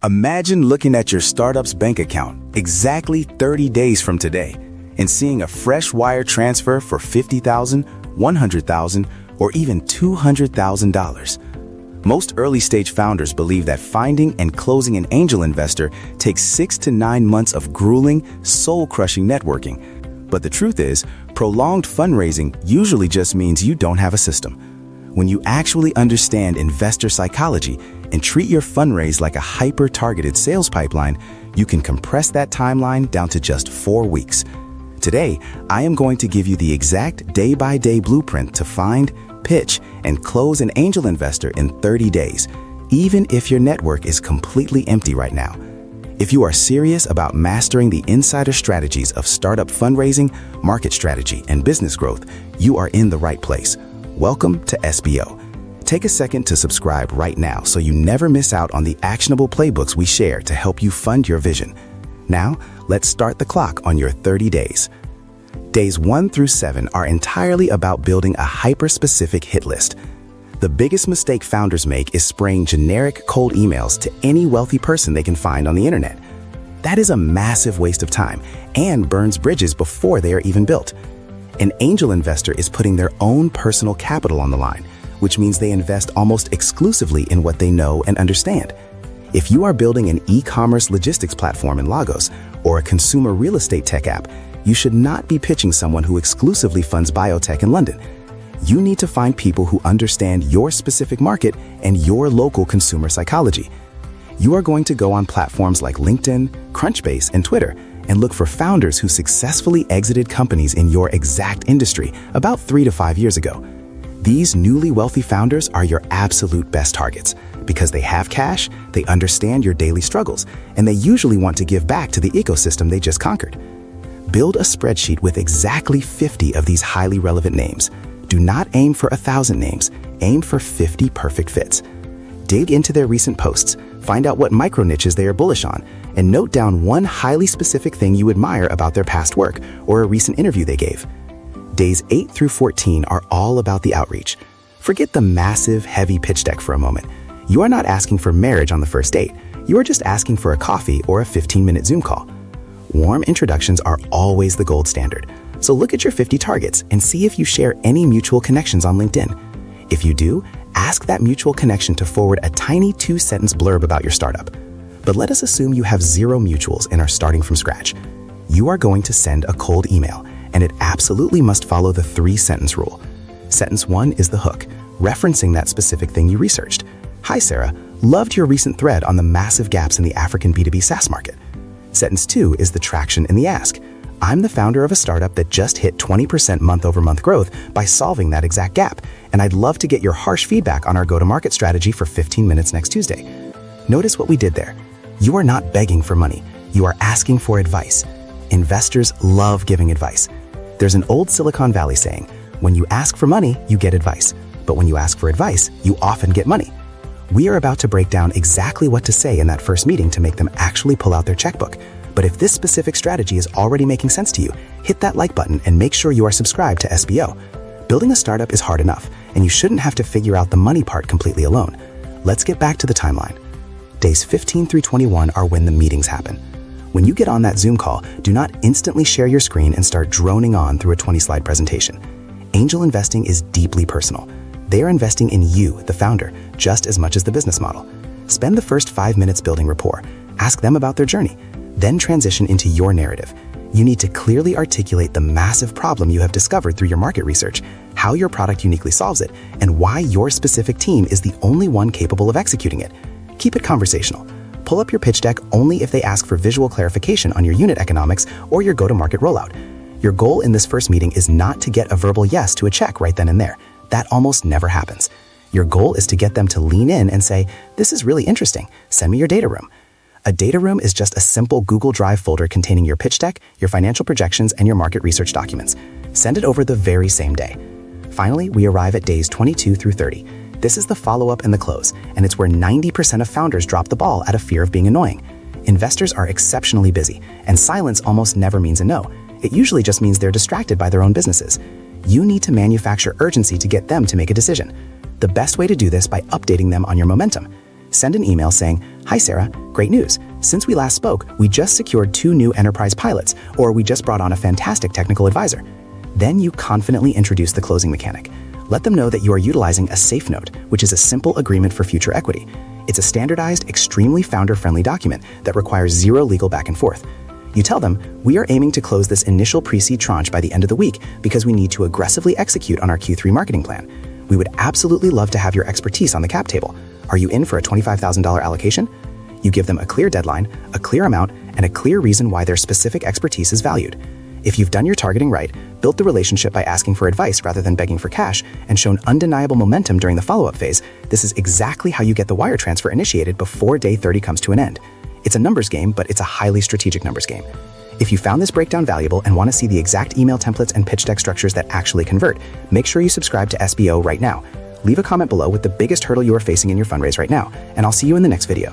Imagine looking at your startup's bank account exactly 30 days from today and seeing a fresh wire transfer for $50,000, $100,000, or even $200,000. Most early-stage founders believe that finding and closing an angel investor takes 6 to 9 months of grueling, soul-crushing networking. But the truth is, prolonged fundraising usually just means you don't have a system. When you actually understand investor psychology and treat your fundraise like a hyper-targeted sales pipeline, you can compress that timeline down to just 4 weeks. Today, I am going to give you the exact day-by-day blueprint to find, pitch, and close an angel investor in 30 days, even if your network is completely empty right now. If you are serious about mastering the insider strategies of startup fundraising, market strategy, and business growth, you are in the right place. Welcome to SBO. Take a second to subscribe right now so you never miss out on the actionable playbooks we share to help you fund your vision. Now, let's start the clock on your 30 days. Days 1 through 7 are entirely about building a hyper-specific hit list. The biggest mistake founders make is spraying generic cold emails to any wealthy person they can find on the internet. That is a massive waste of time and burns bridges before they are even built. An angel investor is putting their own personal capital on the line, which means they invest almost exclusively in what they know and understand. If you are building an e-commerce logistics platform in Lagos or a consumer real estate tech app, you should not be pitching someone who exclusively funds biotech in London. You need to find people who understand your specific market and your local consumer psychology. You are going to go on platforms like LinkedIn, Crunchbase, and Twitter and look for founders who successfully exited companies in your exact industry about 3 to 5 years ago. These newly wealthy founders are your absolute best targets because they have cash, they understand your daily struggles, and they usually want to give back to the ecosystem they just conquered. Build a spreadsheet with exactly 50 of these highly relevant names. Do not aim for 1,000 names, aim for 50 perfect fits. Dig into their recent posts, find out what micro niches they are bullish on, and note down one highly specific thing you admire about their past work or a recent interview they gave. Days 8 through 14 are all about the outreach. Forget the massive, heavy pitch deck for a moment. You are not asking for marriage on the first date. You are just asking for a coffee or a 15-minute Zoom call. Warm introductions are always the gold standard. So look at your 50 targets and see if you share any mutual connections on LinkedIn. If you do, ask that mutual connection to forward a tiny 2-sentence blurb about your startup. But let us assume you have 0 mutuals and are starting from scratch. You are going to send a cold email, and it absolutely must follow the 3-sentence rule. Sentence 1 is the hook, referencing that specific thing you researched. Hi, Sarah. Loved your recent thread on the massive gaps in the African B2B SaaS market. Sentence 2 is the traction in the ask. I'm the founder of a startup that just hit 20% month-over-month growth by solving that exact gap, and I'd love to get your harsh feedback on our go-to-market strategy for 15 minutes next Tuesday. Notice what we did there. You are not begging for money. You are asking for advice. Investors love giving advice. There's an old Silicon Valley saying, when you ask for money, you get advice. But when you ask for advice, you often get money. We are about to break down exactly what to say in that first meeting to make them actually pull out their checkbook. But if this specific strategy is already making sense to you, hit that like button and make sure you are subscribed to SBO. Building a startup is hard enough, and you shouldn't have to figure out the money part completely alone. Let's get back to the timeline. Days 15 through 21 are when the meetings happen. When you get on that Zoom call, do not instantly share your screen and start droning on through a 20-slide presentation. Angel investing is deeply personal. They are investing in you, the founder, just as much as the business model. Spend the first 5 minutes building rapport. Ask them about their journey. Then transition into your narrative. You need to clearly articulate the massive problem you have discovered through your market research, how your product uniquely solves it, and why your specific team is the only one capable of executing it. Keep it conversational. Pull up your pitch deck only if they ask for visual clarification on your unit economics or your go-to-market rollout. Your goal in this first meeting is not to get a verbal yes to a check right then and there. That almost never happens. Your goal is to get them to lean in and say, "This is really interesting. Send me your data room." A data room is just a simple Google Drive folder containing your pitch deck, your financial projections, and your market research documents. Send it over the very same day. Finally, we arrive at days 22 through 30. This is the follow-up and the close, and it's where 90% of founders drop the ball out of fear of being annoying. Investors are exceptionally busy, and silence almost never means a no. It usually just means they're distracted by their own businesses. You need to manufacture urgency to get them to make a decision. The best way to do this by updating them on your momentum. Send an email saying, Hi Sarah, great news. Since we last spoke, we just secured 2 new enterprise pilots, or we just brought on a fantastic technical advisor. Then you confidently introduce the closing mechanic. Let them know that you are utilizing a safe note, which is a simple agreement for future equity. It's a standardized, extremely founder-friendly document that requires 0 legal back and forth. You tell them, we are aiming to close this initial pre-seed tranche by the end of the week because we need to aggressively execute on our Q3 marketing plan. We would absolutely love to have your expertise on the cap table. Are you in for a $25,000 allocation? You give them a clear deadline, a clear amount, and a clear reason why their specific expertise is valued. If you've done your targeting right, built the relationship by asking for advice rather than begging for cash, and shown undeniable momentum during the follow-up phase, this is exactly how you get the wire transfer initiated before day 30 comes to an end. It's a numbers game, but it's a highly strategic numbers game. If you found this breakdown valuable and want to see the exact email templates and pitch deck structures that actually convert, make sure you subscribe to SBO right now. Leave a comment below with the biggest hurdle you are facing in your fundraise right now, and I'll see you in the next video.